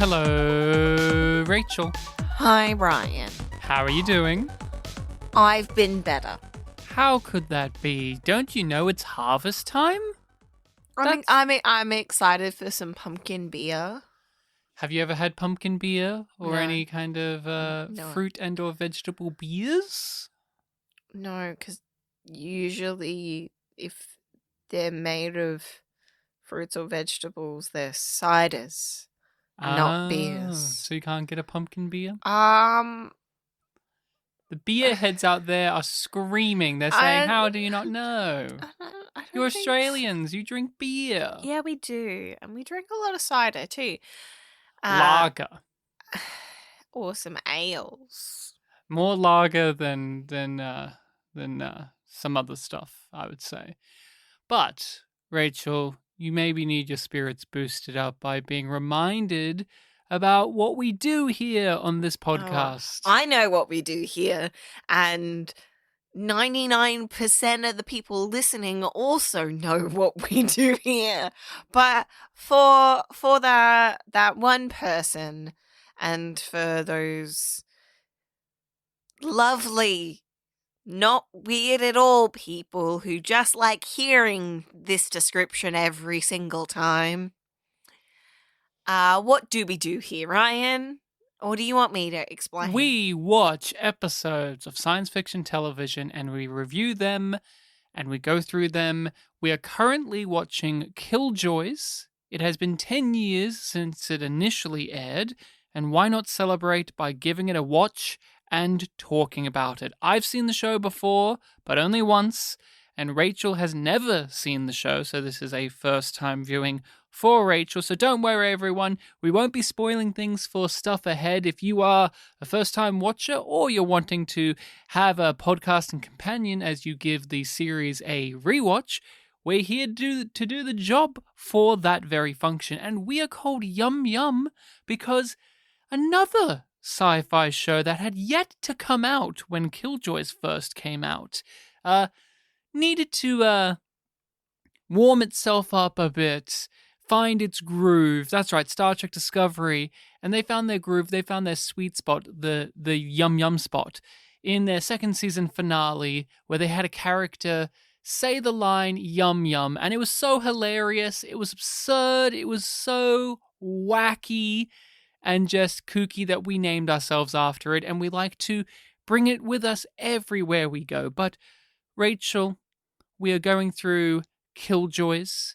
Hello, Rachel. Hi, Ryan. How are you doing? I've been better. How could that be? Don't you know it's harvest time? I'm excited for some pumpkin beer. Have you ever had pumpkin beer or No. any kind of No. fruit and or vegetable beers? No, because usually if they're made of fruits or vegetables, they're ciders, not beers. So you can't get a pumpkin beer? Um, The beer heads out there are screaming. They're saying, how do you not know? I don't You're think Australians. You drink beer. Yeah, we do. And we drink a lot of cider too. Lager. Or some ales. More lager than some other stuff, I would say. But, Rachel, you maybe need your spirits boosted up by being reminded about what we do here on this podcast. I know what we do here, and 99% of the people listening also know what we do here. But for that one person, and for those lovely, not weird at all people who just like hearing this description every single time, what do we do here, Ryan? Or do you want me to explain? We watch episodes of science fiction television and we review them and we go through them. We are currently watching Killjoys. It has been 10 years since it initially aired, and why not celebrate by giving it a watch and talking about it? I've seen the show before, but only once, and Rachel has never seen the show, so this is a first-time viewing for Rachel. So don't worry, everyone. We won't be spoiling things for stuff ahead. If you are a first-time watcher or you're wanting to have a podcast and companion as you give the series a rewatch, we're here to do the job for that very function. And we are called Yum Yum because another sci-fi show that had yet to come out when Killjoys first came out needed to warm itself up a bit, find its groove. That's right, Star Trek Discovery. And they found their groove, they found their sweet spot, the yum yum spot, in their second season finale, where they had a character say the line yum yum. And it was so hilarious, it was absurd, it was so wacky and just kooky that we named ourselves after it. And we like to bring it with us everywhere we go. But Rachel, we are going through Killjoys,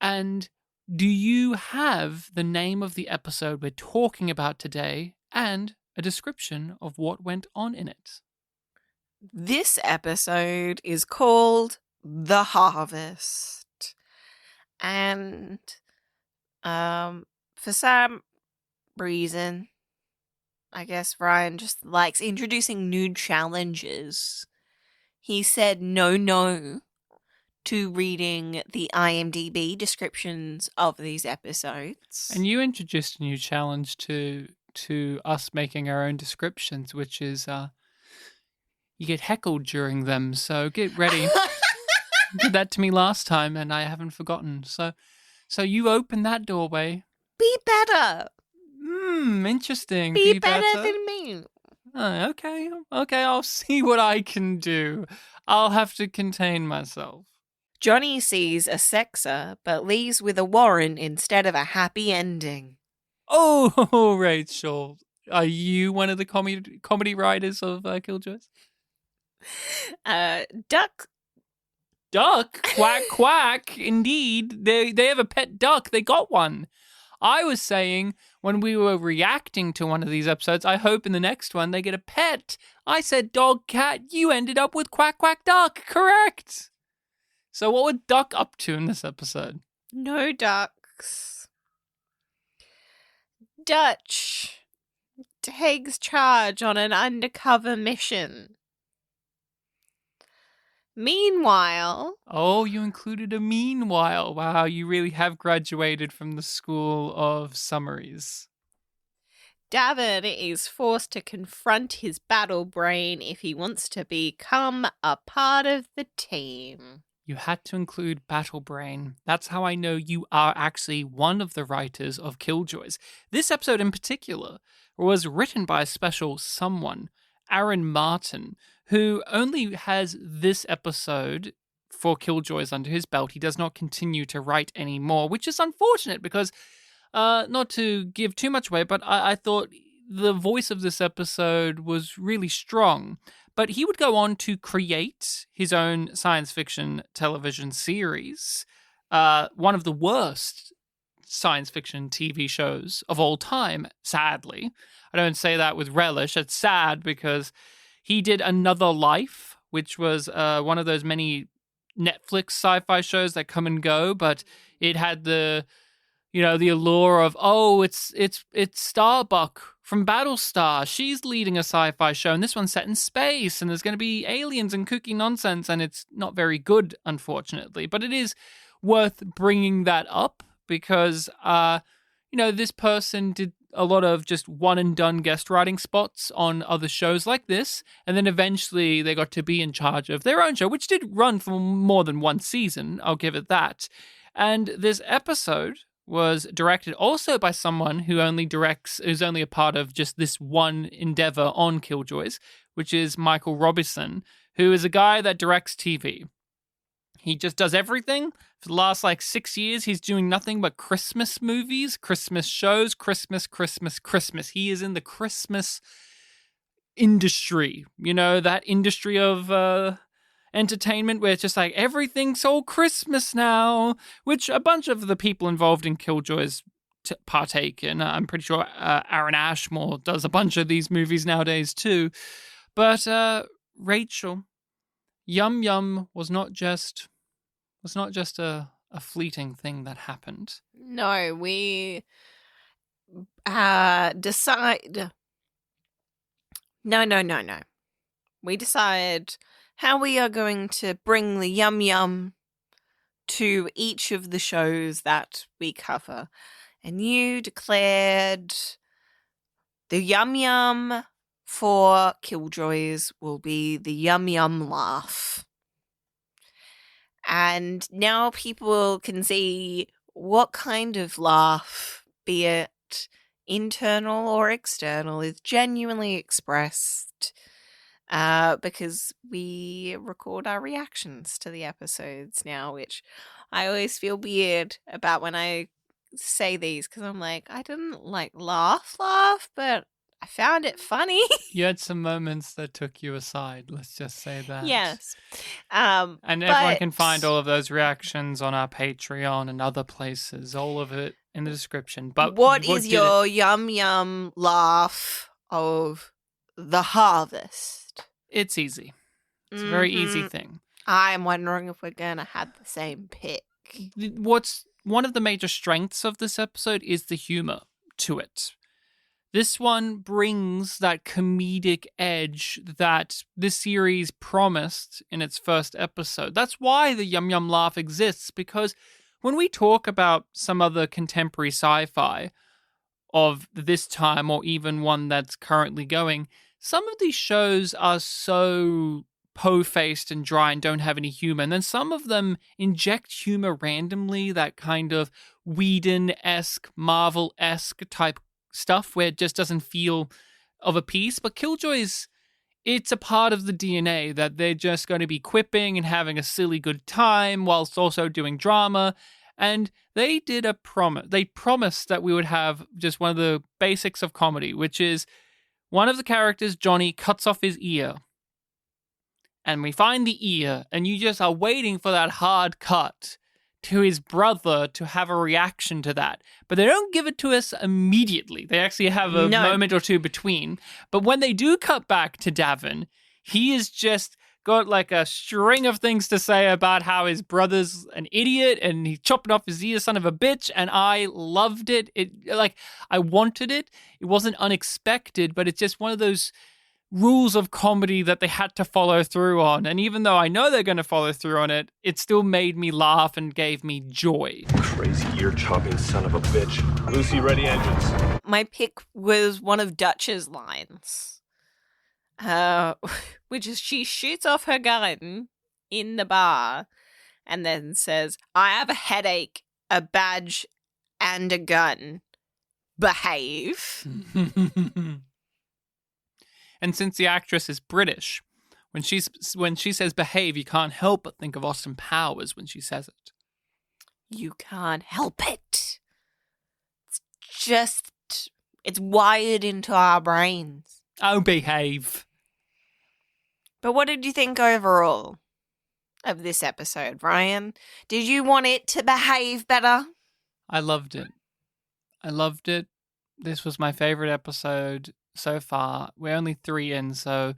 and do you have the name of the episode we're talking about today and a description of what went on in it? This episode is called The Harvest. And for some reason, I guess Ryan just likes introducing new challenges. He said no to reading the IMDb descriptions of these episodes. And you introduced a new challenge to us making our own descriptions, which is you get heckled during them, so get ready. You did that to me last time and I haven't forgotten. So you open that doorway. Be better. Interesting. Be better than me. Oh, okay, I'll see what I can do. I'll have to contain myself. Johnny sees a sexer, but leaves with a warrant instead of a happy ending. Oh, Rachel, are you one of the comedy writers of Killjoys? Duck. Duck? Quack, quack. Indeed. They have a pet duck. They got one. I was saying when we were reacting to one of these episodes, I hope in the next one they get a pet. I said dog, cat. You ended up with quack, quack, duck. Correct. So what was Duck up to in this episode? No ducks. Dutch takes charge on an undercover mission. Meanwhile... Oh, you included a meanwhile. Wow, you really have graduated from the school of summaries. Davin is forced to confront his battle brain if he wants to become a part of the team. you had to include Battle Brain. That's how I know you are actually one of the writers of Killjoys. This episode in particular was written by a special someone, Aaron Martin, who only has this episode for Killjoys under his belt. He does not continue to write anymore, which is unfortunate because, not to give too much away, but I thought the voice of this episode was really strong. But he would go on to create his own science fiction television series, one of the worst science fiction TV shows of all time, sadly. I don't say that with relish. It's sad because he did Another Life, which was one of those many Netflix sci-fi shows that come and go, but it had the allure of, it's Starbuck from Battlestar. She's leading a sci-fi show, and this one's set in space, and there's going to be aliens and kooky nonsense, and it's not very good, unfortunately. But it is worth bringing that up because, this person did a lot of just one-and-done guest writing spots on other shows like this, and then eventually they got to be in charge of their own show, which did run for more than one season, I'll give it that. And this episode was directed also by someone who's only a part of just this one endeavor on Killjoys, which is Michael Robinson, who is a guy that directs TV. He just does everything. For the last 6 years, he's doing nothing but Christmas movies, Christmas shows, Christmas. He is in the Christmas industry, that industry of entertainment where it's just everything's all Christmas now, which a bunch of the people involved in Killjoys partake in. I'm pretty sure Aaron Ashmore does a bunch of these movies nowadays too. But Rachel, Yum Yum was not just a fleeting thing that happened. No, we decide. No. We decide how we are going to bring the Yum Yum to each of the shows that we cover. And you declared the Yum Yum for Killjoys will be the Yum Yum laugh. And now people can see what kind of laugh, be it internal or external, is genuinely expressed. Because we record our reactions to the episodes now, which I always feel weird about when I say these, because I'm I didn't laugh, but I found it funny. You had some moments that took you aside, let's just say that. Yes. And everyone can find all of those reactions on our Patreon and other places, all of it in the description. But what is your Yum Yum laugh of the harvest? It's easy. It's a very easy thing. I'm wondering if we're going to have the same pick. What's one of the major strengths of this episode is the humor to it. This one brings that comedic edge that this series promised in its first episode. That's why the Yum Yum laugh exists, because when we talk about some other contemporary sci-fi of this time, or even one that's currently going, some of these shows are so po-faced and dry and don't have any humor. And then some of them inject humor randomly, that kind of Whedon-esque, Marvel-esque type stuff where it just doesn't feel of a piece. But Killjoys, it's a part of the DNA that they're just going to be quipping and having a silly good time whilst also doing drama. And they did a promise. They promised that we would have just one of the basics of comedy, which is one of the characters, Johnny, cuts off his ear. And we find the ear, and you just are waiting for that hard cut to his brother to have a reaction to that. But they don't give it to us immediately. They actually have a moment or two between. But when they do cut back to Davin, he is just got a string of things to say about how his brother's an idiot and he chopped off his ear, son of a bitch. And I loved it. I wanted it. It wasn't unexpected, but it's just one of those rules of comedy that they had to follow through on. And even though I know they're going to follow through on it, it still made me laugh and gave me joy. Crazy ear-chopping son of a bitch. Lucy, ready engines. My pick was one of Dutch's lines. Which is she shoots off her gun in the bar and then says, I have a headache, a badge, and a gun. Behave. And since the actress is British, when she says behave, you can't help but think of Austin Powers when she says it. You can't help it. It's wired into our brains. Oh, behave. But what did you think overall of this episode, Ryan? Did you want it to behave better? I loved it. This was my favorite episode so far. We're only 3 in, so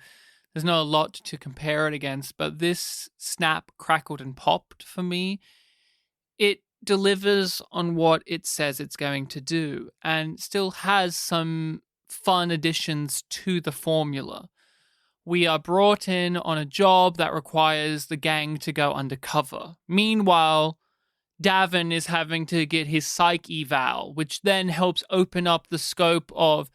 there's not a lot to compare it against, but this snap, crackled, and popped for me. It delivers on what it says it's going to do and still has some fun additions to the formula. We are brought in on a job that requires the gang to go undercover. Meanwhile, Davin is having to get his psych eval, which then helps open up the scope of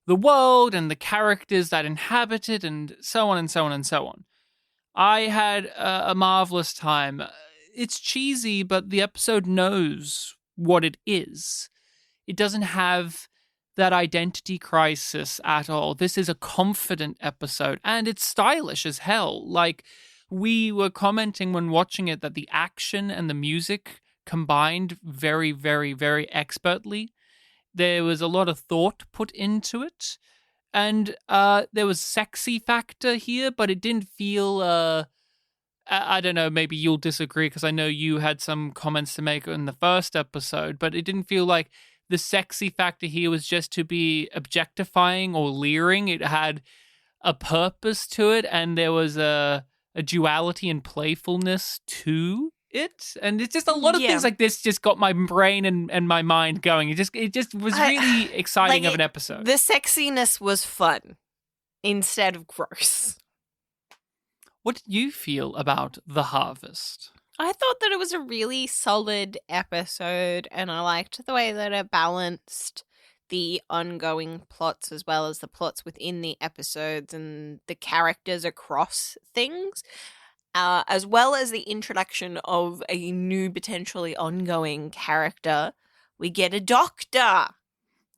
the world and the characters that inhabit it, and so on and so on and so on. I had a marvelous time. It's cheesy, but the episode knows what it is. It doesn't have that identity crisis at all. This is a confident episode, and it's stylish as hell. Like, we were commenting when watching it that the action and the music combined very, very, very expertly. There was a lot of thought put into it, and there was sexy factor here, but it didn't feel... I don't know, maybe you'll disagree because I know you had some comments to make in the first episode, but it didn't feel like the sexy factor here was just to be objectifying or leering. It had a purpose to it, and there was a duality and playfulness to it. And it's just a lot of things like this just got my brain and my mind going. It just was really exciting of an episode. The sexiness was fun instead of gross. What did you feel about The Harvest? I thought that it was a really solid episode, and I liked the way that it balanced the ongoing plots as well as the plots within the episodes and the characters across things, as well as the introduction of a new potentially ongoing character. We get a doctor.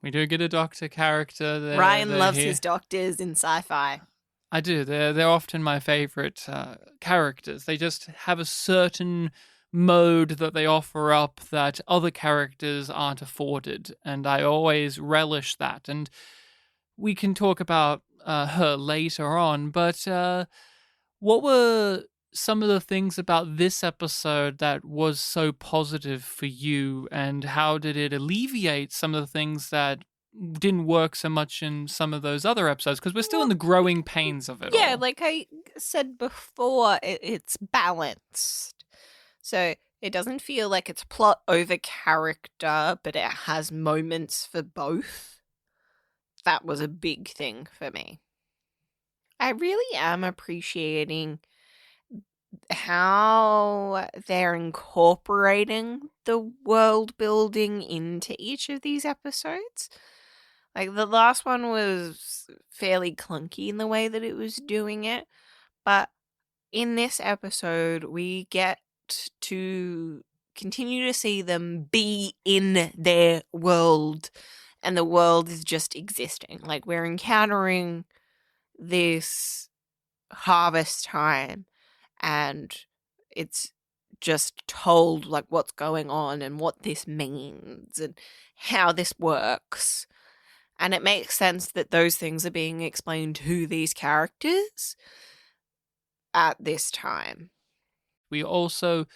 We do get a doctor character. Ryan loves his doctors in Sci-Fi. I do. They're often my favorite characters. They just have a certain mode that they offer up that other characters aren't afforded, and I always relish that. And we can talk about her later on, but what were some of the things about this episode that was so positive for you, and how did it alleviate some of the things that didn't work so much in some of those other episodes, because we're still in the growing pains of it all. Yeah, like I said before, it's balanced. So it doesn't feel like it's plot over character, but it has moments for both. That was a big thing for me. I really am appreciating how they're incorporating the world building into each of these episodes. Like, the last one was fairly clunky in the way that it was doing it, but in this episode, we get to continue to see them be in their world, and the world is just existing. Like, we're encountering this harvest time, and it's just told, like, what's going on and what this means and how this works. And it makes sense that those things are being explained to these characters at this time. We're also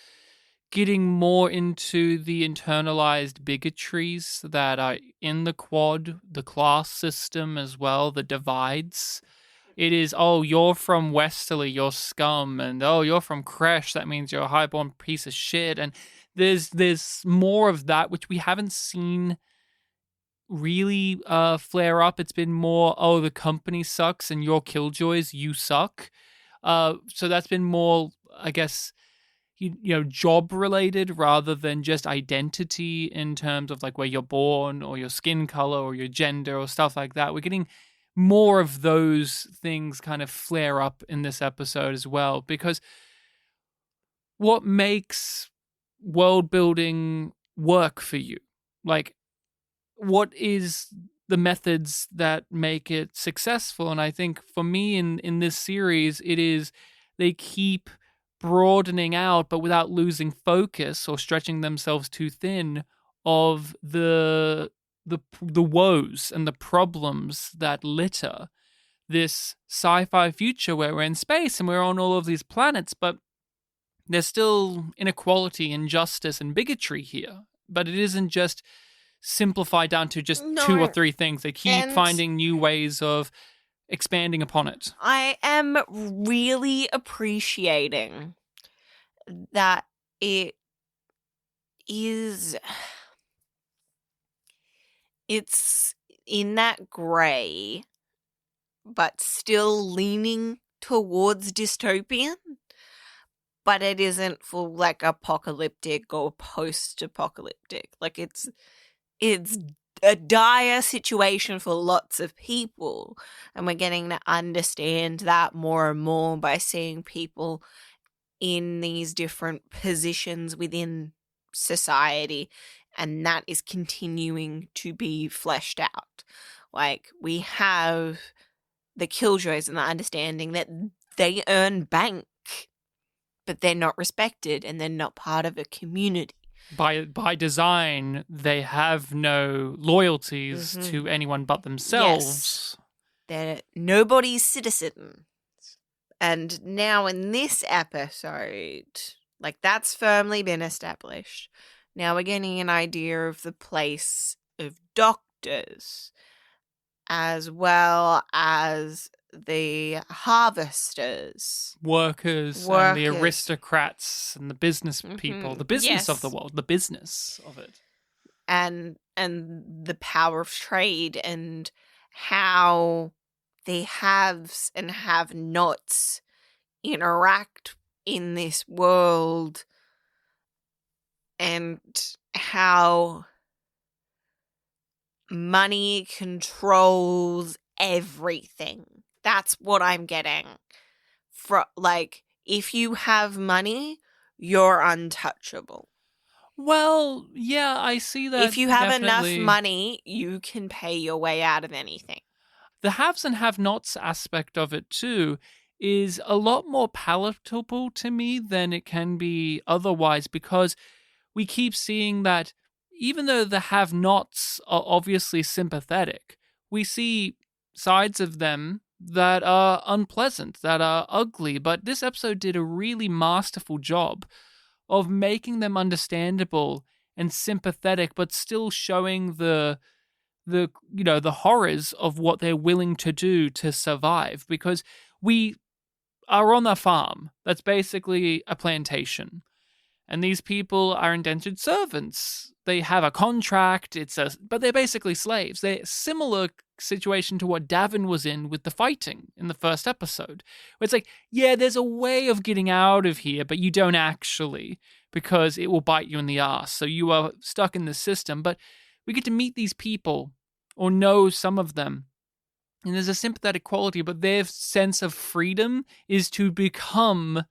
getting more into the internalized bigotries that are in the quad, the class system as well, the divides. It is, oh, you're from Westerly, you're scum, and oh, you're from Kresh, that means you're a highborn piece of shit. And there's more of that, which we haven't seen really flare up. It's been more, oh, the company sucks and you're Killjoys, you suck. So that's been more, I guess, you know, job related rather than just identity in terms of like where you're born or your skin color or your gender or stuff like that. We're getting more of those things kind of flare up in this episode as well, because what makes world building work for you? Like, what is the methods that make it successful? And I think for me in this series, it is they keep broadening out, but without losing focus or stretching themselves too thin of the woes and the problems that litter this sci-fi future where we're in space and we're on all of these planets, but there's still inequality, injustice, and bigotry here. But it isn't just simplified down to just two or three things. They keep finding new ways of expanding upon it. I am really appreciating that it is... It's in that grey, but still leaning towards dystopian. But it isn't full, like, apocalyptic or post-apocalyptic. Like, it's a dire situation for lots of people. And we're getting to understand that more and more by seeing people in these different positions within society. And that is continuing to be fleshed out. Like, we have the Killjoys and the understanding that they earn bank, but they're not respected and they're not part of a community. By design, they have no loyalties to anyone but themselves. Yes. They're nobody's citizen. And now in this episode, like, that's firmly been established. Now we're getting an idea of the place of doctors, as well as the harvesters. Workers. And the aristocrats and the business people. The business of the world. The business of it. And the power of trade and how the haves and have-nots interact in this world, and how money controls everything. That's what I'm getting. Like, if you have money, you're untouchable. Well, yeah, I see that. If you have enough money, you can pay your way out of anything. The haves and have-nots aspect of it, too, is a lot more palatable to me than it can be otherwise, because we keep seeing that even though the have-nots are obviously sympathetic, we see sides of them that are unpleasant, that are ugly. But this episode did a really masterful job of making them understandable and sympathetic, but still showing the horrors of what they're willing to do to survive. Because we are on a farm that's basically a plantation. And these people are indentured servants. They have a contract, but they're basically slaves. They're a similar situation to what Davin was in with the fighting in the first episode. Where it's like, yeah, there's a way of getting out of here, but you don't actually, because it will bite you in the ass. So you are stuck in the system. But we get to meet these people, or know some of them. And there's a sympathetic quality, but their sense of freedom is to become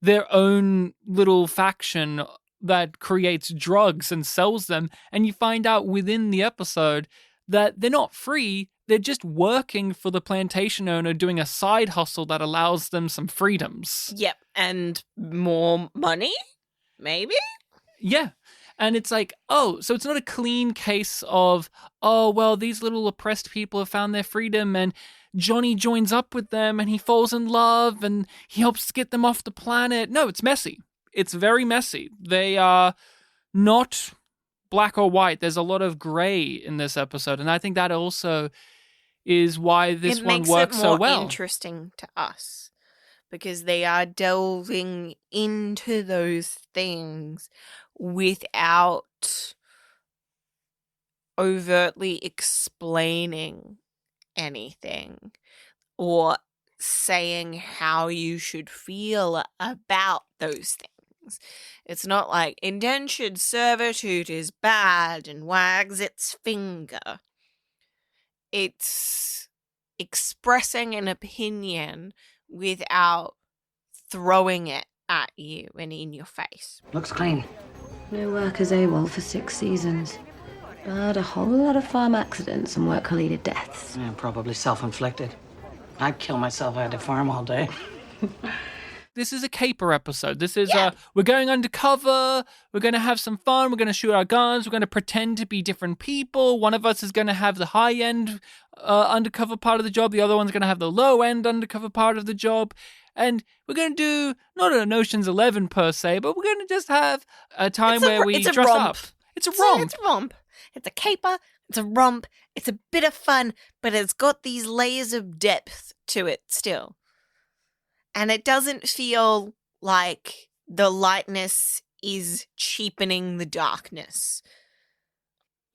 their own little faction that creates drugs and sells them. And you find out within the episode that they're not free. They're just working for the plantation owner, doing a side hustle that allows them some freedoms. Yep. And more money? Maybe? Yeah. And it's like, oh, so it's not a clean case of, oh, well, these little oppressed people have found their freedom and Johnny joins up with them and he falls in love and he helps get them off the planet. No, it's messy. It's very messy. They are not black or white. There's a lot of gray in this episode. And I think that also is why this one works so well. It makes it more interesting to us because they are delving into those things without overtly explaining anything or saying how you should feel about those things. It's not like indentured servitude is bad and wags its finger. It's expressing an opinion without throwing it at you and in your face. Looks clean. No workers AWOL for 6 seasons. But a whole lot of farm accidents and work-related deaths. Yeah, probably self-inflicted. I'd kill myself if I had to farm all day. This is a caper episode. This is, we're going undercover. We're going to have some fun. We're going to shoot our guns. We're going to pretend to be different people. One of us is going to have the high-end undercover part of the job. The other one's going to have the low-end undercover part of the job. And we're going to do, not an Ocean's 11 per se, but we're going to just have a time where we dress up. It's a romp. It's a romp. It's a caper. It's a romp. It's a bit of fun, but it's got these layers of depth to it still. And it doesn't feel like the lightness is cheapening the darkness.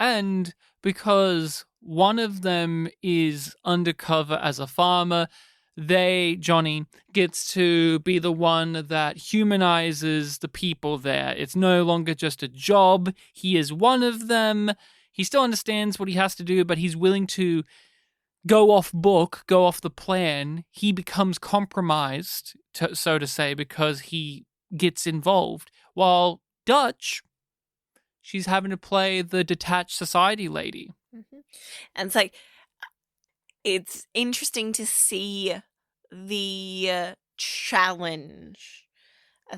And because one of them is undercover as a farmer, Johnny, gets to be the one that humanizes the people there. It's no longer just a job. He is one of them. He still understands what he has to do, but he's willing to go off book, go off the plan. He becomes compromised, so to say, because he gets involved. While Dutch, she's having to play the detached society lady. Mm-hmm. And it's like, it's interesting to see the challenge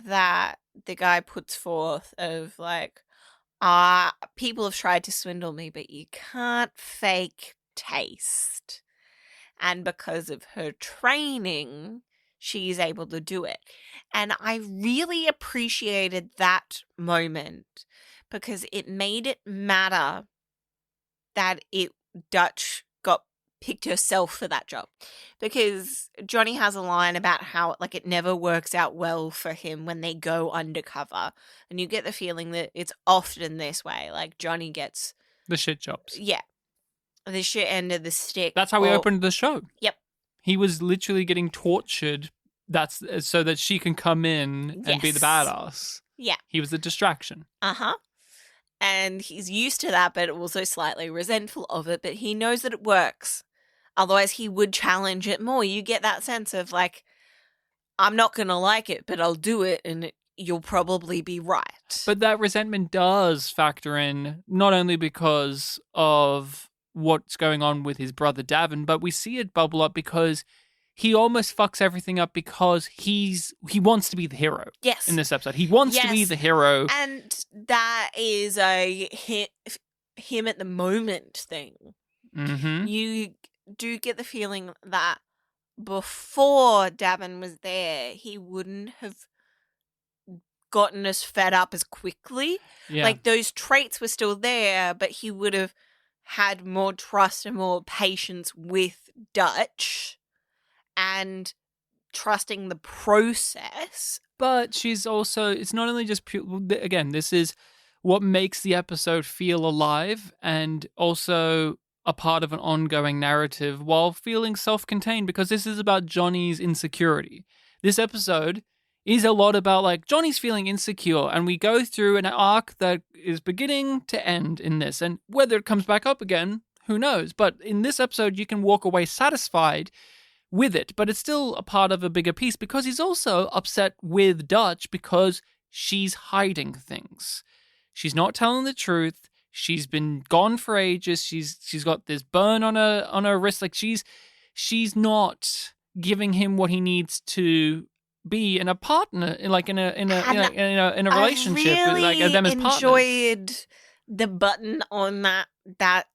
that the guy puts forth of like, people have tried to swindle me, but you can't fake taste. And because of her training, she's able to do it. And I really appreciated that moment because it made it matter that Dutch got picked herself for that job. Because Johnny has a line about how like it never works out well for him when they go undercover. And you get the feeling that it's often this way. Like Johnny gets the shit jobs. Yeah. The shit end of the stick. That's how we opened the show. Yep. He was literally getting tortured. That's so that she can come in and be the badass. Yeah. He was the distraction. Uh-huh. And he's used to that, but also slightly resentful of it. But he knows that it works. Otherwise, he would challenge it more. You get that sense of like, I'm not going to like it, but I'll do it and you'll probably be right. But that resentment does factor in, not only because of what's going on with his brother Davin, but we see it bubble up because he almost fucks everything up because he wants to be the hero. Yes. In this episode. He wants to be the hero. And that is a him at the moment thing. Mm-hmm. You do get the feeling that before Davin was there, he wouldn't have gotten as fed up as quickly. Yeah. Like those traits were still there, but he would have had more trust and more patience with Dutch and trusting the process. But she's also, it's not only just again, this is what makes the episode feel alive and also a part of an ongoing narrative while feeling self-contained, because this is about Johnny's insecurity. This episode is a lot about like Johnny's feeling insecure, and we go through an arc that is beginning to end in this, and whether it comes back up again, who knows? But in this episode, you can walk away satisfied with it, but it's still a part of a bigger piece because he's also upset with Dutch because she's hiding things. She's not telling the truth. She's been gone for ages. She's got this burn on her wrist. Like she's not giving him what he needs to be in a partner, like in a relationship, I really like them as partners. enjoyed the button on that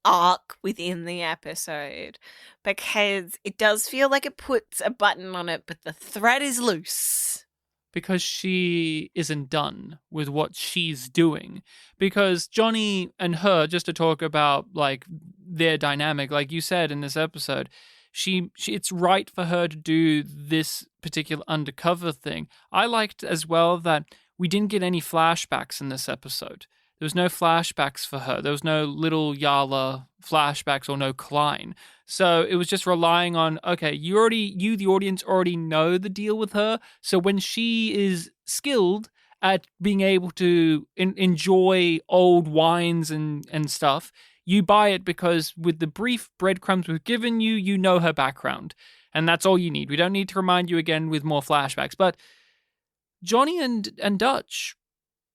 arc within the episode because it does feel like it puts a button on it, but the thread is loose. Because she isn't done with what she's doing. Because Johnny and her, just to talk about like their dynamic, like you said in this episode, she it's right for her to do this particular undercover thing. I liked as well that we didn't get any flashbacks in this episode. There was no flashbacks for her. There was no little Yala flashbacks or no Klein. So it was just relying on, okay, you the audience already know the deal with her. So when she is skilled at being able to enjoy old wines and stuff, you buy it because with the brief breadcrumbs we've given you, you know her background. And that's all you need. We don't need to remind you again with more flashbacks. But Johnny and Dutch,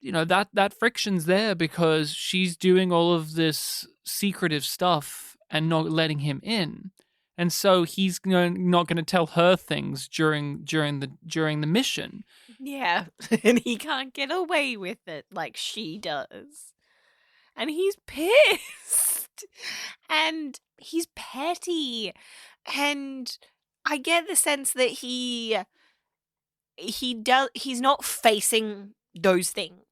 that friction's there because she's doing all of this secretive stuff and not letting him in. And so he's not going to tell her things during the mission. Yeah, and he can't get away with it like she does. And he's pissed. And he's petty. And I get the sense that he's not facing those things.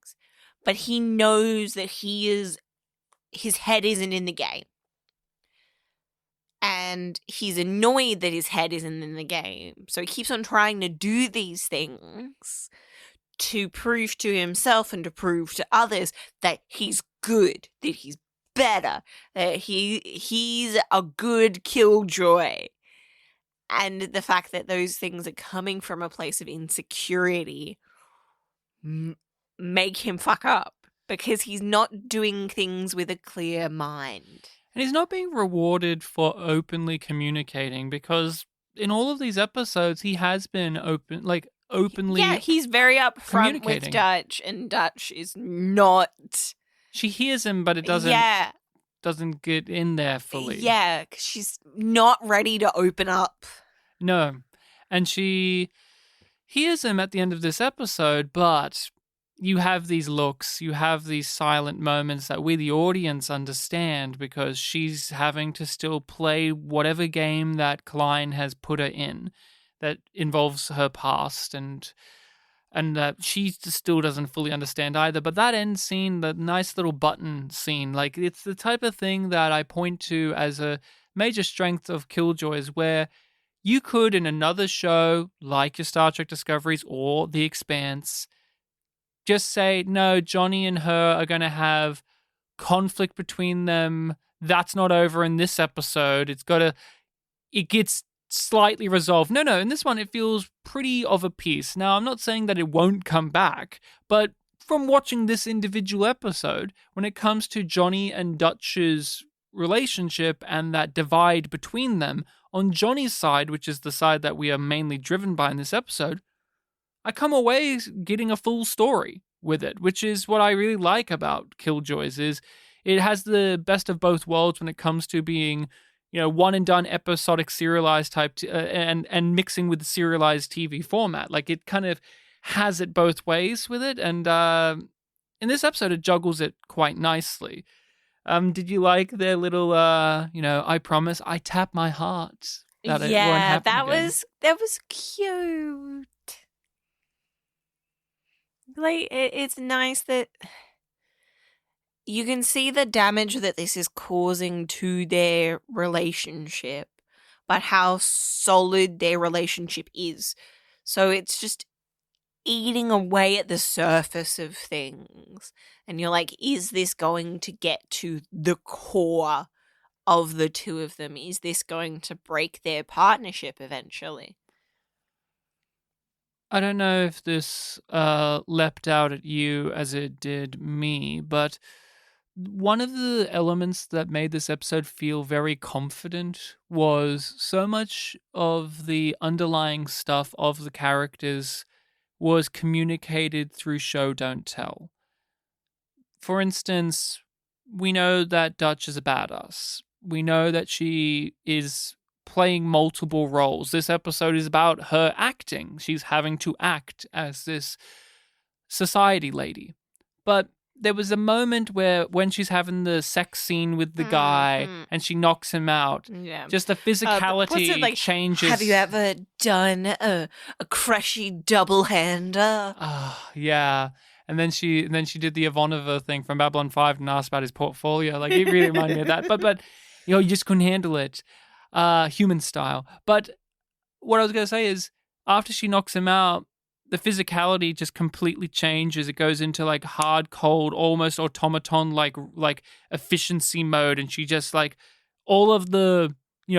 But he knows that his head isn't in the game. And he's annoyed that his head isn't in the game. So he keeps on trying to do these things to prove to himself and to prove to others that he's good, that he's better, that he's a good killjoy. And the fact that those things are coming from a place of insecurity make him fuck up because he's not doing things with a clear mind. And he's not being rewarded for openly communicating because in all of these episodes, he has been openly. Yeah, he's very upfront with Dutch, and Dutch is not. She hears him, but it doesn't get in there fully. Yeah, because she's not ready to open up. No, and she hears him at the end of this episode, but you have these looks, you have these silent moments that we, the audience, understand because she's having to still play whatever game that Klein has put her in that involves her past and that she still doesn't fully understand either. But that end scene, the nice little button scene, like it's the type of thing that I point to as a major strength of Killjoys where you could, in another show like your Star Trek Discoveries or The Expanse, just say, no, Johnny and her are going to have conflict between them. That's not over in this episode. It gets slightly resolved. No, in this one, it feels pretty of a piece. Now, I'm not saying that it won't come back, but from watching this individual episode, when it comes to Johnny and Dutch's relationship and that divide between them, on Johnny's side, which is the side that we are mainly driven by in this episode, I come away getting a full story with it, which is what I really like about Killjoys. Is it has the best of both worlds when it comes to being, one and done episodic serialized type and mixing with the serialized TV format. Like it kind of has it both ways with it, and in this episode it juggles it quite nicely. Did you like their little, I promise I tap my heart? That was cute. Like, it's nice that you can see the damage that this is causing to their relationship, but how solid their relationship is. So it's just eating away at the surface of things. And you're like, is this going to get to the core of the two of them? Is this going to break their partnership eventually? I don't know if this leapt out at you as it did me, but one of the elements that made this episode feel very confident was so much of the underlying stuff of the characters was communicated through show don't tell. For instance, we know that Dutch is a badass. We know that she is playing multiple roles. This episode is about her acting. She's having to act as this society lady. But there was a moment when she's having the sex scene with the guy and she knocks him out. Yeah. Just the physicality changes. Have you ever done a crushy double-hander? Yeah. And then she did the Ivanova thing from Babylon 5 and asked about his portfolio. Like, it really reminded me of that. But you just couldn't handle it. Human style. But what I was going to say is, after she knocks him out, the physicality just completely changes. It goes into like hard, cold, almost automaton like efficiency mode, and she just like all of the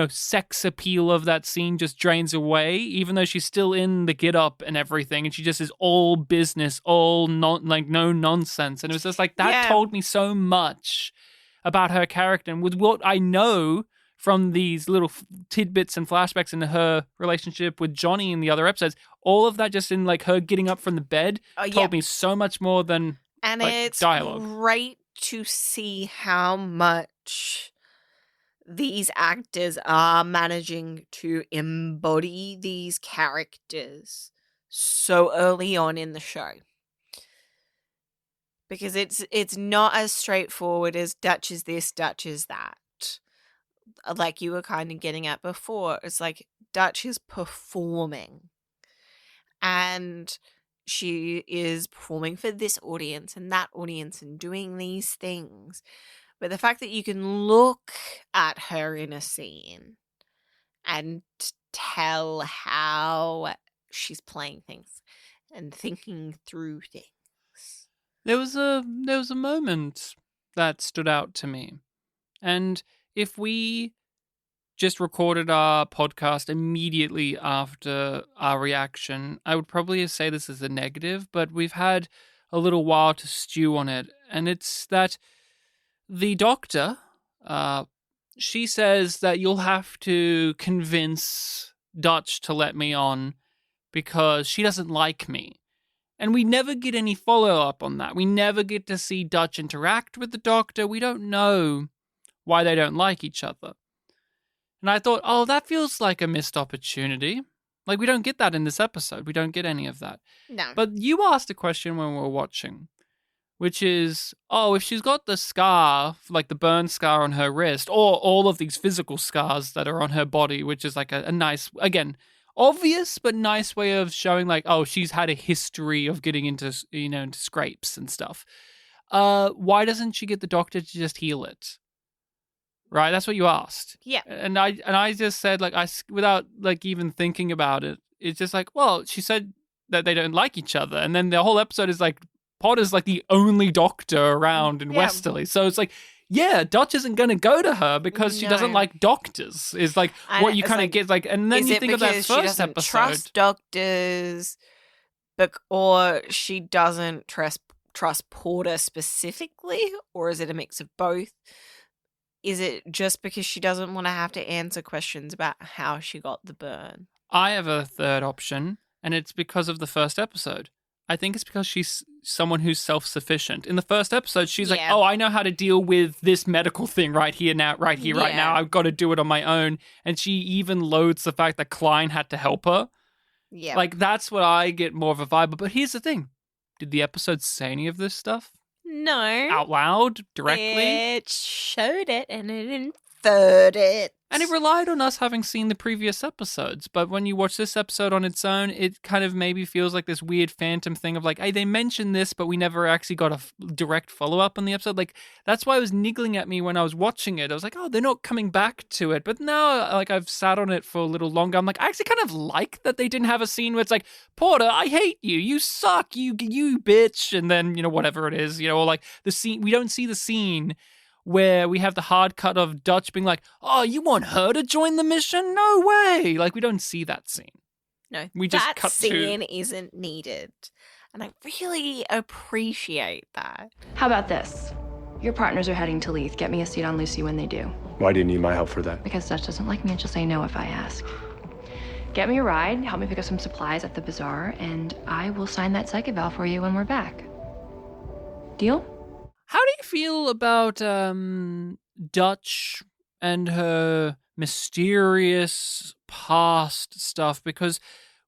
sex appeal of that scene just drains away, even though she's still in the get up and everything, and she just is all business, all no nonsense. And it was just like that told me so much about her character. And with what I know from these little tidbits and flashbacks into her relationship with Johnny in the other episodes, all of that just in like her getting up from the bed told me so much more than and like, it's dialogue. Great to see how much these actors are managing to embody these characters so early on in the show. Because it's not as straightforward as Dutch is this, Dutch is that. Like you were kind of getting at before. It's like Dutch is performing. And she is performing for this audience and that audience and doing these things. But the fact that you can look at her in a scene and tell how she's playing things and thinking through things. There was a moment that stood out to me. And if we just recorded our podcast immediately after our reaction, I would probably say this is a negative, but we've had a little while to stew on it. And it's that the doctor, she says that you'll have to convince Dutch to let me on because she doesn't like me. And we never get any follow-up on that. We never get to see Dutch interact with the doctor. We don't know why they don't like each other. And I thought, oh, that feels like a missed opportunity. Like, we don't get that in this episode. We don't get any of that. No. But you asked a question when we were watching, which is, oh, if she's got the scar, like the burn scar on her wrist, or all of these physical scars that are on her body, which is like a nice, again, obvious but nice way of showing like, oh, she's had a history of getting into, into scrapes and stuff. Why doesn't she get the doctor to just heal it? Right, that's what you asked. Yeah. And I just said, like, without like even thinking about it, it's just like, well, she said that they don't like each other, and then the whole episode is like Potter's like the only doctor around in Westerly, so it's like, yeah, Dutch isn't going to go to her because she doesn't like doctors. Is like what you kind of get, like, and then you think of that first she doesn't episode. Trust doctors, or she doesn't trust Porter specifically, or is it a mix of both? Is it just because she doesn't want to have to answer questions about how she got the burn? I have a third option, and it's because of the first episode. I think it's because she's someone who's self-sufficient. In the first episode, she's like, oh, I know how to deal with this medical thing right here, right now. I've got to do it on my own. And she even loads the fact that Klein had to help her. Yeah. Like, that's what I get more of a vibe. But here's the thing. Did the episode say any of this stuff? No. Out loud? Directly? It showed it and it inferred it. And it relied on us having seen the previous episodes. But when you watch this episode on its own, it kind of maybe feels like this weird phantom thing of like, hey, they mentioned this, but we never actually got a direct follow-up on the episode. Like, that's why it was niggling at me when I was watching it. I was like, oh, they're not coming back to it. But now, like, I've sat on it for a little longer. I'm like, I actually kind of like that they didn't have a scene where it's like, Porter, I hate you. You suck. You bitch. And then, whatever it is, or like the scene. We don't see the scene where we have the hard cut of Dutch being like, oh, you want her to join the mission? No way. Like, we don't see that scene. No, we just that cut scene isn't needed. And I really appreciate that. How about this? Your partners are heading to Leith. Get me a seat on Lucy when they do. Why do you need my help for that? Because Dutch doesn't like me and she'll say no if I ask. Get me a ride, help me pick up some supplies at the bazaar, and I will sign that psych eval for you when we're back. Deal? How do you feel about Dutch and her mysterious past stuff? Because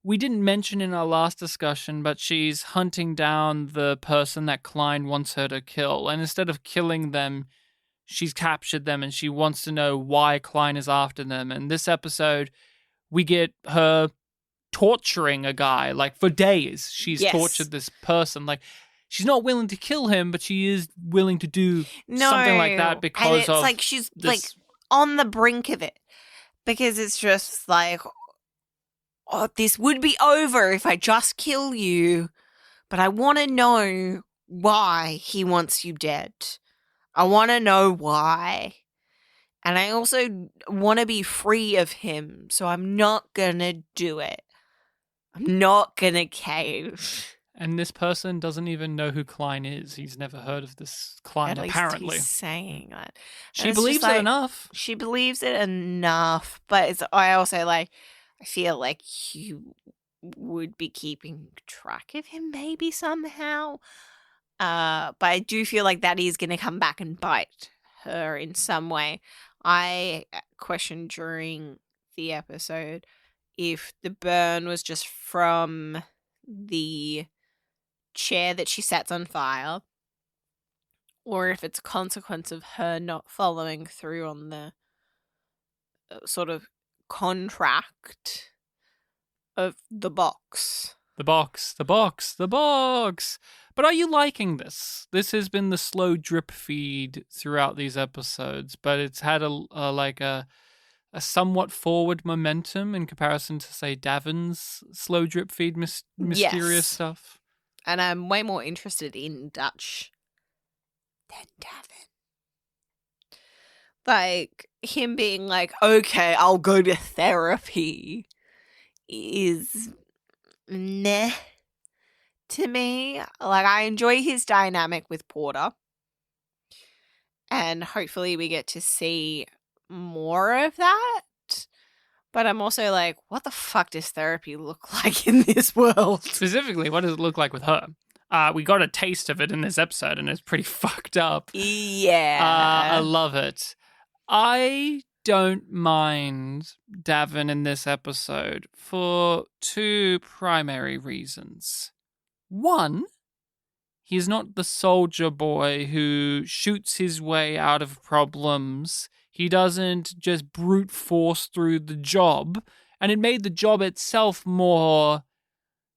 we didn't mention in our last discussion, but she's hunting down the person that Klein wants her to kill. And instead of killing them, she's captured them and she wants to know why Klein is after them. And this episode, we get her torturing a guy, like for days. She's tortured this person, like. She's not willing to kill him, but she is willing to do something like that because and it's of like she's like on the brink of it. Because it's just like, oh, this would be over if I just kill you, but I want to know why he wants you dead. I want to know why. And I also want to be free of him, so I'm not going to do it. I'm not going to cave. And this person doesn't even know who Klein is. He's never heard of this Klein, At least apparently. he's saying that. She it's believes just like, it enough. She believes it enough, but I also I feel like you would be keeping track of him maybe somehow. But I do feel like that is going to come back and bite her in some way. I questioned during the episode if the burn was just from the chair that she sets on fire, or if it's a consequence of her not following through on the sort of contract of the box. The box. But are you liking this? This has been the slow drip feed throughout these episodes, but it's had a somewhat forward momentum in comparison to, say, Davin's slow drip feed mysterious stuff. And I'm way more interested in Dutch than Davin. Like, him being like, okay, I'll go to therapy is meh to me. Like, I enjoy his dynamic with Porter. And hopefully we get to see more of that. But I'm also like, what the fuck does therapy look like in this world? Specifically, what does it look like with her? We got a taste of it in this episode, and it's pretty fucked up. Yeah. I love it. I don't mind Davin in this episode for two primary reasons. One, he's not the soldier boy who shoots his way out of problems. He doesn't just brute force through the job, and it made the job itself more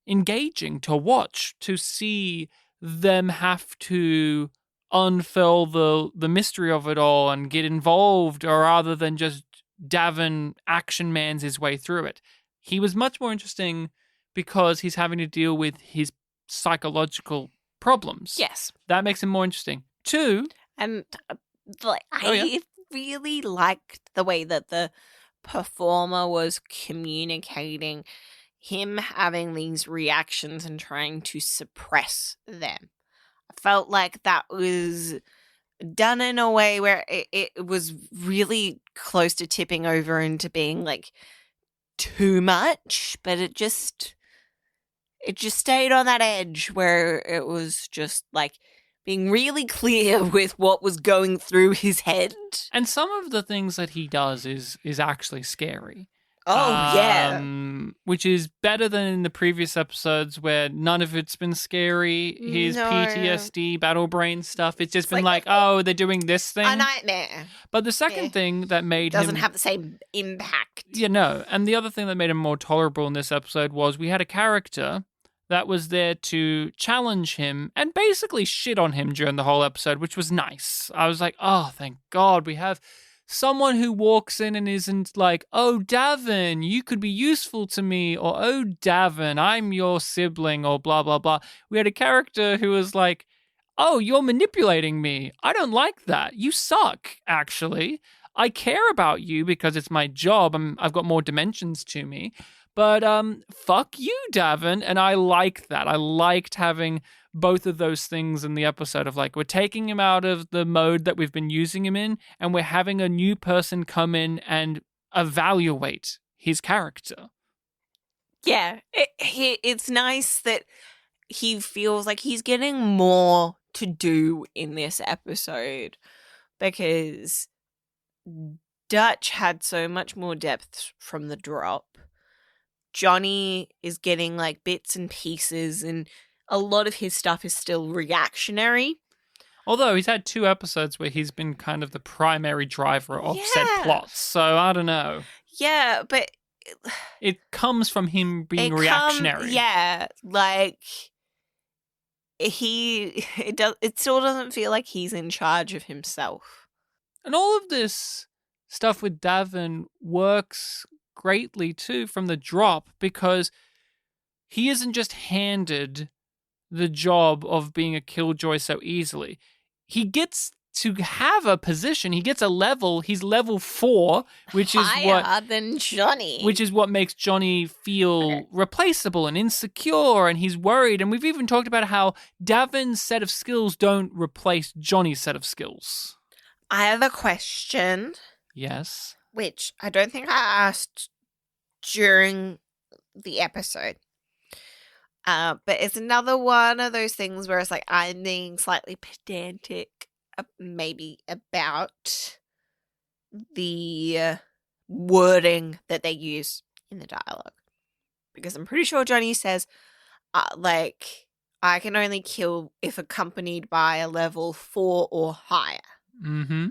engaging to watch, to see them have to unfurl the mystery of it all and get involved, or rather than just Davin action mans his way through it. He was much more interesting because he's having to deal with his psychological problems. Yes. That makes him more interesting. Two, and I really liked the way that the performer was communicating him having these reactions and trying to suppress them. I felt like that was done in a way where it was really close to tipping over into being like too much, but it just stayed on that edge where it was just like being really clear with what was going through his head. And some of the things that he does is actually scary. Oh, yeah. Which is better than in the previous episodes where none of it's been scary. His PTSD, battle brain stuff. It's just been like, oh, they're doing this thing. A nightmare. But the second thing that made doesn't him... have the same impact. Yeah, no. And the other thing that made him more tolerable in this episode was we had a character that was there to challenge him and basically shit on him during the whole episode, which was nice. I was like, oh, thank God we have someone who walks in and isn't like, oh, Davin, you could be useful to me, or oh, Davin, I'm your sibling, or blah, blah, blah. We had a character who was like, oh, you're manipulating me. I don't like that. You suck, actually. I care about you because it's my job. I've got more dimensions to me. But fuck you, Davin. And I liked that. I liked having both of those things in the episode of like, we're taking him out of the mode that we've been using him in, and we're having a new person come in and evaluate his character. Yeah, it's nice that he feels like he's getting more to do in this episode, because Dutch had so much more depth from the drop. Johnny is getting like bits and pieces, and a lot of his stuff is still reactionary. Although he's had 2 episodes where he's been kind of the primary driver of said plots. So I don't know. Yeah, but it comes from him being reactionary. Like it still doesn't feel like he's in charge of himself. And all of this stuff with Davin works greatly too from the drop, because he isn't just handed the job of being a Killjoy so easily. He gets to have a position. He gets a level. He's level 4, which is Higher than Johnny. which is what makes Johnny feel replaceable and insecure, and he's worried. And we've even talked about how Davin's set of skills don't replace Johnny's set of skills. I have a question, Yes. which I don't think I asked during the episode. But it's another one of those things where it's like I'm being slightly pedantic, maybe about the wording that they use in the dialogue. Because I'm pretty sure Johnny says, like, I can only kill if accompanied by a level 4 or higher. Mm-hmm.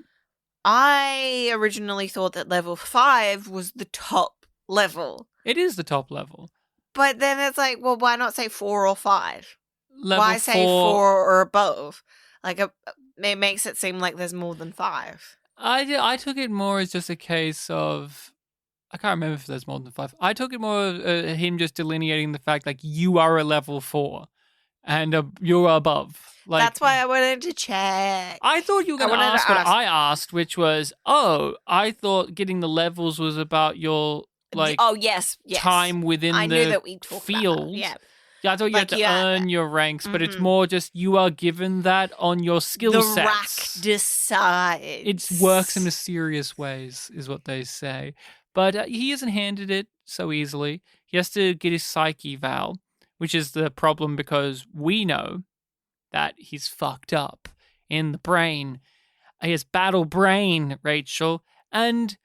I originally thought that level 5 was the top level. It is the top level. But then it's like, well, why not say 4 or 5? Level Why say 4 or above? Like, it makes it seem like there's more than 5. I took it more as just a case of, I can't remember if there's more than 5. I took it more of him just delineating the fact, like, you are a level 4 and you're above. Like, That's why I wanted to check. I thought you were going to wanted to ask what ask. I asked, which was, I thought getting the levels was about your, like, yes. time within I the knew that we talked about field. that. Yeah. Yeah, I thought you Like, had to earn your ranks, but it's Mhm. more just you are given that on your skill The sets. rack decides. It works in mysterious ways, is what they say. But he isn't handed it so easily. He has to get his psyche eval, which is the problem because we know that he's fucked up in the brain. He has battle brain, Rachel. And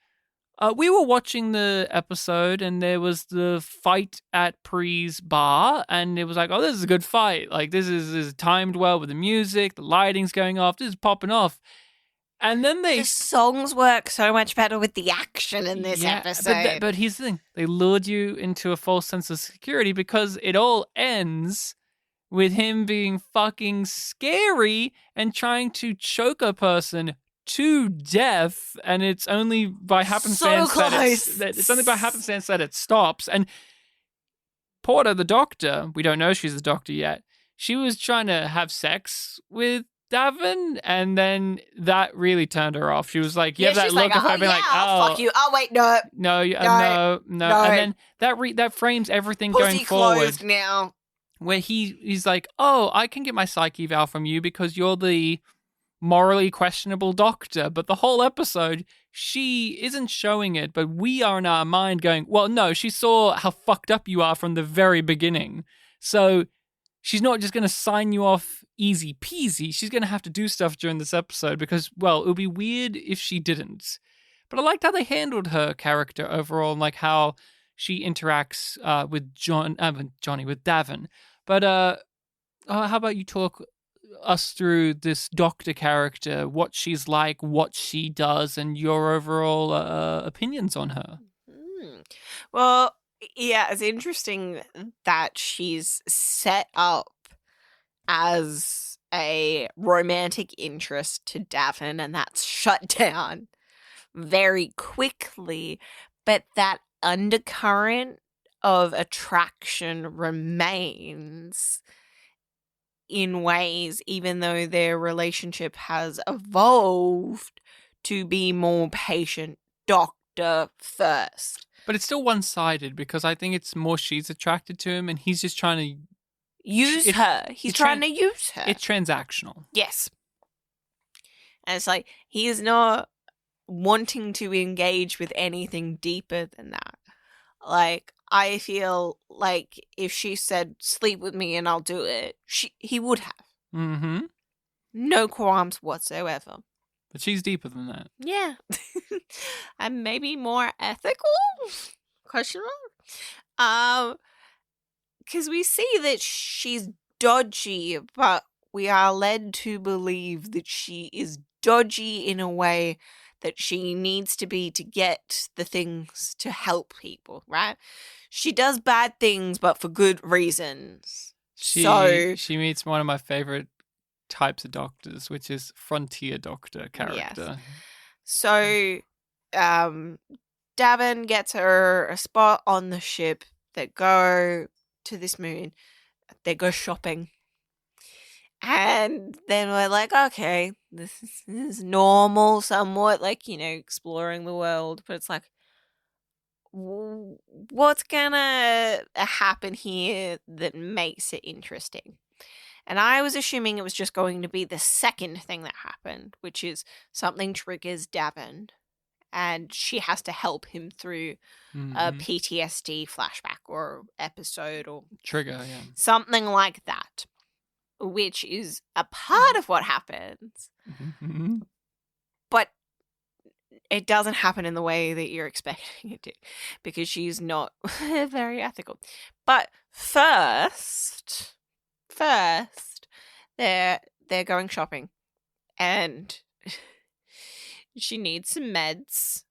we were watching the episode and there was the fight at Pre's bar and it was like, oh, this is a good fight. Like, this is timed well with the music, the lighting's going off, this is popping off. And then The songs work so much better with the action in this episode. But here's the thing. They lured you into a false sense of security because it all ends with him being fucking scary and trying to choke a person to death, and it's only by happenstance that it stops. And Porter, the doctor, we don't know she's the doctor yet, she was trying to have sex with Davin, and then that really turned her off. She was like, you have that she's look like, of her being like, oh, fuck you. Oh, wait, no. no. No. And then that frames everything Pussy going forward. closed now. Where he's like, oh, I can get my psyche eval from you because you're the morally questionable doctor. But the whole episode, she isn't showing it, but we are in our mind going, well, no, she saw how fucked up you are from the very beginning. So she's not just going to sign you off easy peasy. She's going to have to do stuff during this episode because, well, it would be weird if she didn't. But I liked how they handled her character overall and like how she interacts with with Davin. But how about you talk us through this doctor character, what she's like, what she does, and your overall opinions on her? Well, yeah, it's interesting that she's set up as a romantic interest to Davin, and that's shut down very quickly. But that undercurrent of attraction remains in ways, even though their relationship has evolved to be more patient doctor first. But it's still one-sided because I think it's more she's attracted to him and he's just trying to use her. He's trying to use her. It's transactional. Yes. And it's like, he is not wanting to engage with anything deeper than that. Like, I feel like if she said, sleep with me and I'll do it, he would have. Mm-hmm. No qualms whatsoever. But she's deeper than that. Yeah. And maybe more ethical? Question mark? Because we see that she's dodgy, but we are led to believe that she is dodgy in a way that she needs to be to get the things to help people, right? She does bad things, but for good reasons. She meets one of my favorite types of doctors, which is frontier doctor character. Yes. So, Davin gets her a spot on the ship. They go to this moon. They go shopping. And then we're like, okay, this is normal somewhat, like, exploring the world, but it's like, what's gonna happen here that makes it interesting? And I was assuming it was just going to be the second thing that happened, which is something triggers Davin, and she has to help him through a PTSD flashback or episode or Trigger, yeah. something like that, which is a part of what happens. But it doesn't happen in the way that you're expecting it to, because she's not very ethical. But first, they're going shopping, and she needs some meds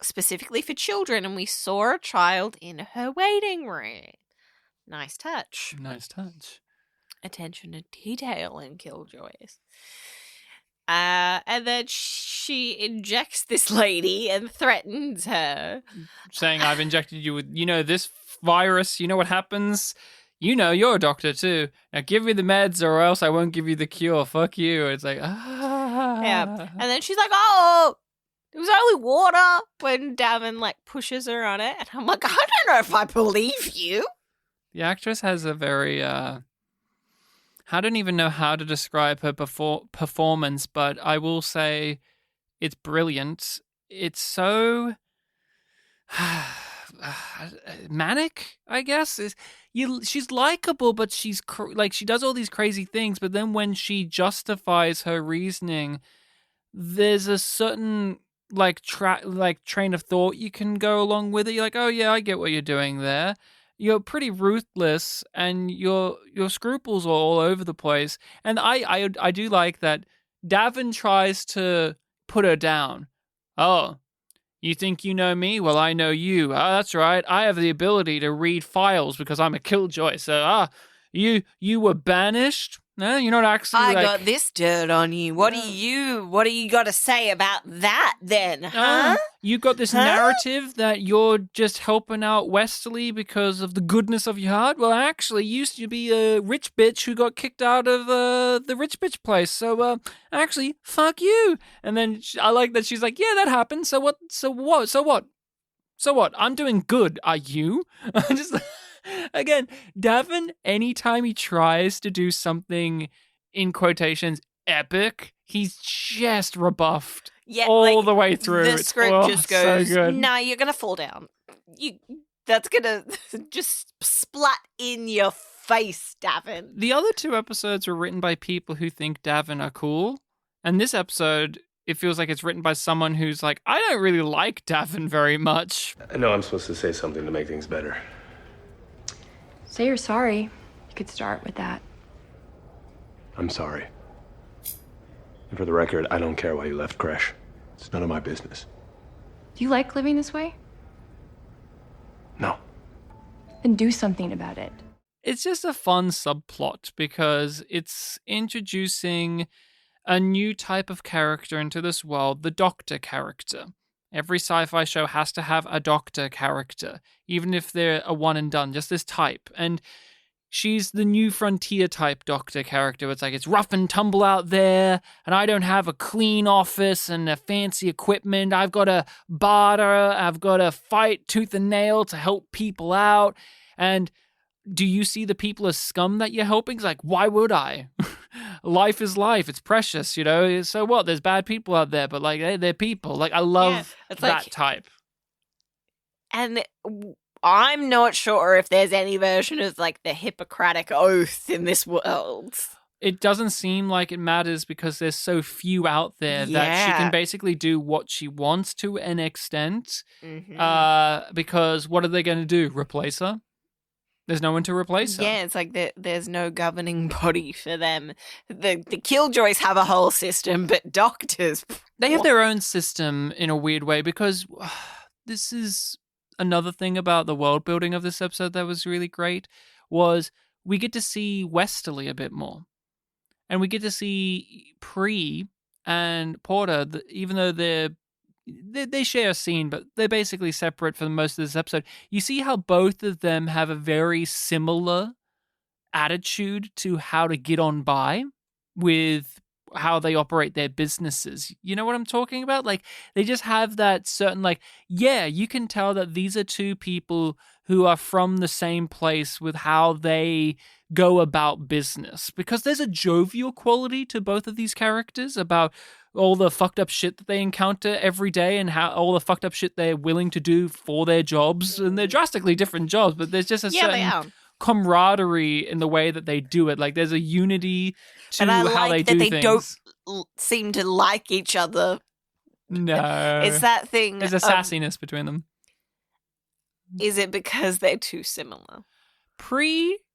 specifically for children, and we saw a child in her waiting room. Nice touch. Attention to detail in Killjoys. And then she injects this lady and threatens her. Saying, I've injected you with, this virus. You know what happens? You're a doctor too. Now give me the meds or else I won't give you the cure. Fuck you. It's like, Yeah. And then she's like, oh, it was only water, when Davin, pushes her on it. And I'm like, I don't know if I believe you. The actress has a very, I don't even know how to describe her performance, but I will say it's brilliant. It's so manic, I guess. She's likable, but she's she does all these crazy things. But then when she justifies her reasoning, there's a certain train of thought you can go along with it. You're like, oh yeah, I get what you're doing there. You're pretty ruthless, and your scruples are all over the place. And I do like that Davin tries to put her down. Oh, you think you know me? Well, I know you. That's right. I have the ability to read files because I'm a killjoy. So, you were banished? No, you're not actually. I got this dirt on you. What do you got to say about that then, huh? You got this narrative that you're just helping out Westerly because of the goodness of your heart. Well, actually, you used to be a rich bitch who got kicked out of the rich bitch place. So, actually, fuck you. And then I like that she's like, yeah, that happened. So what? So what? So what? So what? I'm doing good. Are you? Just. Again, Davin, anytime he tries to do something, in quotations, epic, he's just rebuffed all the way through. The script just goes, so nah, you're going to fall down. That's going to just splat in your face, Davin. The other two episodes were written by people who think Davin are cool. And this episode, it feels like it's written by someone who's like, I don't really like Davin very much. I know I'm supposed to say something to make things better. Say you're sorry. You could start with that. I'm sorry. And for the record, I don't care why you left Crash. It's none of my business. Do you like living this way? No. Then do something about it. It's just a fun subplot because it's introducing a new type of character into this world, the Doctor character. Every sci-fi show has to have a Doctor character, even if they're a one and done, just this type. And she's the new frontier type Doctor character. It's like, it's rough and tumble out there, and I don't have a clean office and a fancy equipment. I've got to barter. I've got to fight tooth and nail to help people out. And do you see the people as scum that you're helping? It's like, why would I? Life is life. It's precious, So what? There's bad people out there, but they're people. I love that type. And I'm not sure if there's any version of the Hippocratic Oath in this world. It doesn't seem like it matters because there's so few out there that she can basically do what she wants to an extent. Mm-hmm. Because what are they going to do? Replace her? There's no one to replace her. Yeah, it's like there's no governing body for them. The Killjoys have a whole system, but doctors... They have their own system in a weird way because this is another thing about the world building of this episode that was really great, was we get to see Westerly a bit more. And we get to see Pre and Porter, even though they share a scene, but they're basically separate for most of this episode. You see how both of them have a very similar attitude to how to get on by with how they operate their businesses. You know what I'm talking about? Like, they just have that certain, like, yeah, you can tell that these are two people who are from the same place with how they go about business, because there's a jovial quality to both of these characters about all the fucked up shit that they encounter every day and how all the fucked up shit they're willing to do for their jobs. And they're drastically different jobs, but there's just a certain camaraderie in the way that they do it. Like, there's a unity to how they do things. Don't seem to like each other. No. It's that thing. There's a sassiness between them. Is it because they're too similar?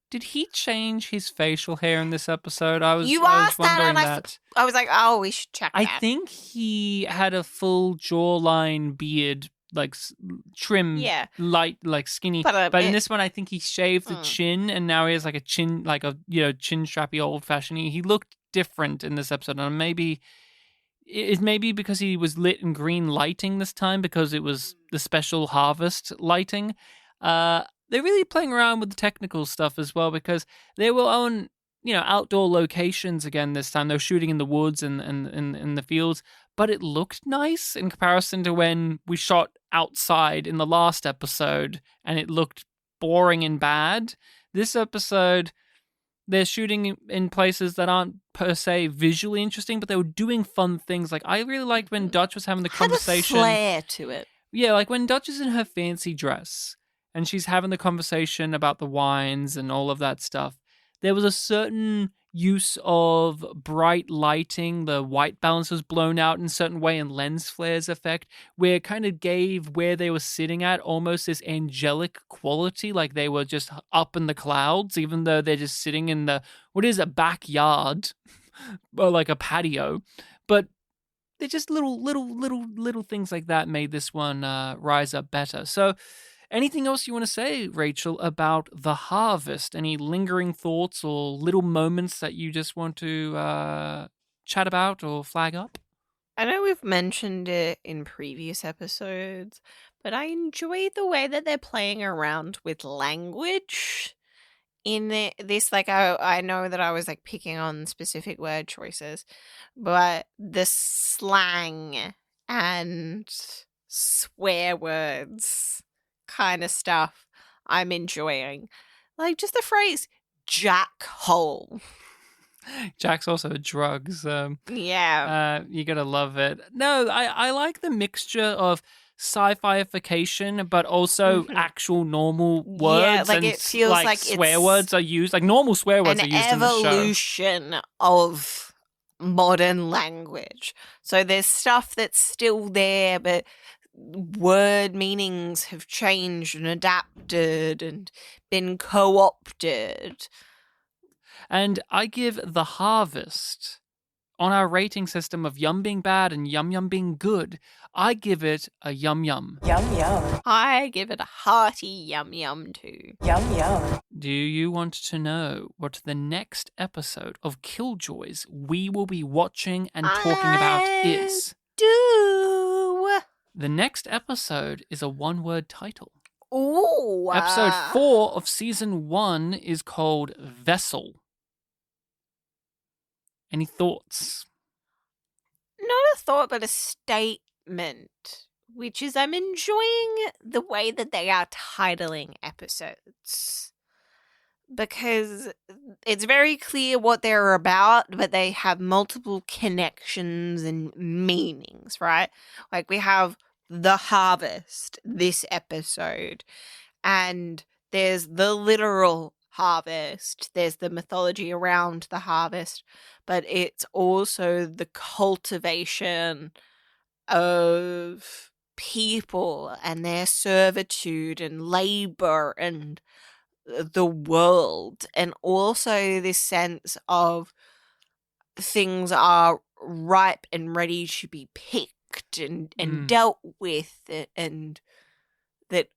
Did he change his facial hair in this episode? I was asked wondering that, and I was like, oh, we should check that. I think he had a full jawline beard, like trim, light, like skinny. But in this one, I think he shaved the chin, and now he has like a chin, like a chin strappy, old fashioned. He looked different in this episode, and maybe because he was lit in green lighting this time because it was the special harvest lighting. They're really playing around with the technical stuff as well, because they were on, outdoor locations again this time. They were shooting in the woods and in the fields, but it looked nice in comparison to when we shot outside in the last episode and it looked boring and bad. This episode, they're shooting in places that aren't per se visually interesting, but they were doing fun things. Like, I really liked when Dutch was having the conversation. Had a flair to it. Yeah, like when Dutch is in her fancy dress and she's having the conversation about the wines and all of that stuff, there was a certain use of bright lighting. The white balance was blown out in a certain way, and lens flares effect, where it kind of gave where they were sitting at almost this angelic quality, like they were just up in the clouds, even though they're just sitting in a backyard or like a patio. But they're just little things like that made this one rise up better. So anything else you want to say, Rachel, about The Harvest? Any lingering thoughts or little moments that you just want to chat about or flag up? I know we've mentioned it in previous episodes, but I enjoy the way that they're playing around with language in this. Like, I know that I was like picking on specific word choices, but the slang and swear words kind of stuff I'm enjoying. Like, just the phrase jackhole. Jack's also drugs. Yeah. You gotta love it. No, I like the mixture of sci-fi-ification, but also actual normal words. Yeah, like, and it feels like swear it's words are used. Like, normal swear words are used in the show. An evolution of modern language. So there's stuff that's still there, but word meanings have changed and adapted and been co-opted. And I give The Harvest, on our rating system of yum being bad and yum yum being good, I give it a yum yum. Yum yum. I give it a hearty yum yum too. Yum yum. Do you want to know what the next episode of Killjoys we will be watching and talking about is? Do. The next episode is a one-word title. Ooh. Episode 4 of season 1 is called Vessel. Any thoughts? Not a thought, but a statement, which is I'm enjoying the way that they are titling episodes, because it's very clear what they're about, but they have multiple connections and meanings, right? Like, we have The Harvest this episode, and there's the literal harvest, there's the mythology around the harvest, but it's also the cultivation of people and their servitude and labor and the world, and also this sense of things are ripe and ready to be picked and dealt with, and that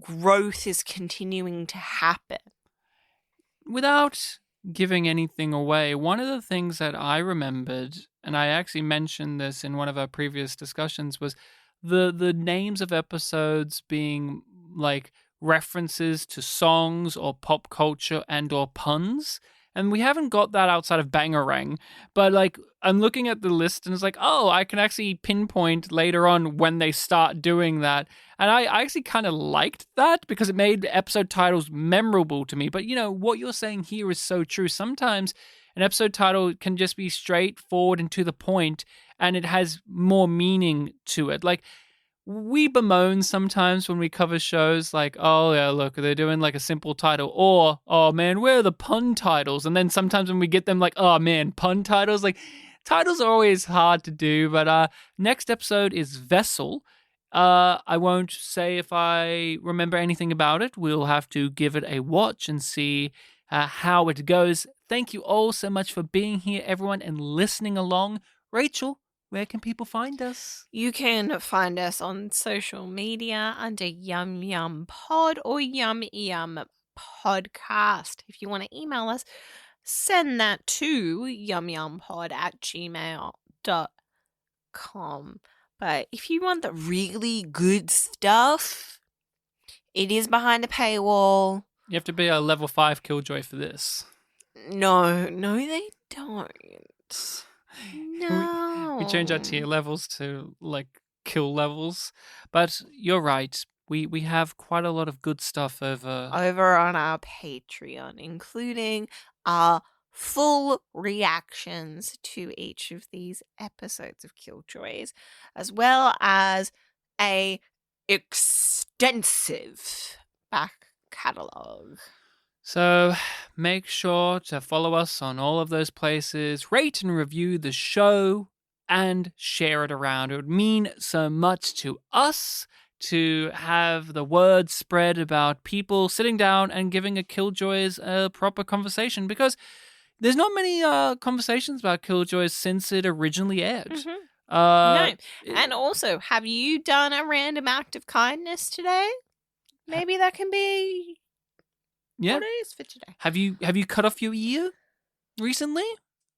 growth is continuing to happen. Without giving anything away, one of the things that I remembered, and I actually mentioned this in one of our previous discussions, was the names of episodes being like references to songs or pop culture and or puns. And we haven't got that outside of Bangarang. But like, I'm looking at the list and it's like, oh, I can actually pinpoint later on when they start doing that. And I actually kind of liked that because it made episode titles memorable to me. But you know, what you're saying here is so true. Sometimes an episode title can just be straightforward and to the point, and it has more meaning to it. Like, we bemoan sometimes when we cover shows like, oh yeah, look, they're doing like a simple title, or, oh man, where are the pun titles? And then sometimes when we get them like, oh man, pun titles, like titles are always hard to do. But next episode is Vessel. I won't say if I remember anything about it. We'll have to give it a watch and see how it goes. Thank you all so much for being here, everyone, and listening along. Rachel, where can people find us? You can find us on social media under yumyumpod or yumyumpodcast. If you want to email us, send that to yumyumpod@gmail.com. But if you want the really good stuff, it is behind a paywall. You have to be a level 5 Killjoy for this. No, they don't. No. We change our tier levels to like kill levels. But you're right. We have quite a lot of good stuff over on our Patreon, including our full reactions to each of these episodes of Killjoys, as well as a extensive back catalogue. So make sure to follow us on all of those places, rate and review the show, and share it around. It would mean so much to us to have the word spread about people sitting down and giving a Killjoys a proper conversation, because there's not many conversations about Killjoys since it originally aired. Mm-hmm. No. And also, have you done a random act of kindness today? Maybe that can be... Yeah. What it is for today. Have you cut off your ear recently?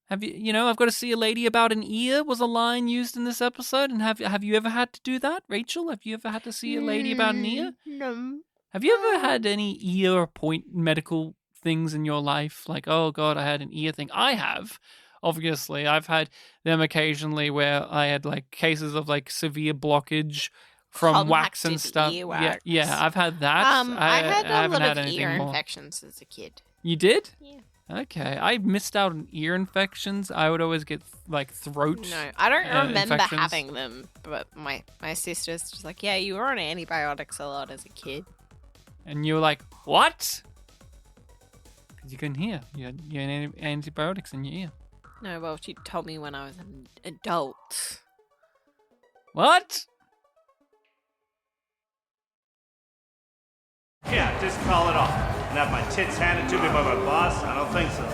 Have you I've got to see a lady about an ear was a line used in this episode, and have you ever had to do that, Rachel? Have you ever had to see a lady about an ear? No. Have you ever had any ear or medical things in your life? Like, oh god, I had an ear thing. I have. Obviously, I've had them occasionally where I had like cases of like severe blockage from wax and stuff. Earwax. Yeah, I've had that. I had a lot of anything ear more. infections as a kid. You did? Yeah. Okay, I missed out on ear infections. I would always get like throat. No, I don't remember infections. having them, but my sister's just like, yeah, you were on antibiotics a lot as a kid. And you were like, what? Because you couldn't hear. You had antibiotics in your ear. No, well, she told me when I was an adult. What? Yeah, just call it off. And have my tits handed to me by my boss? I don't think so.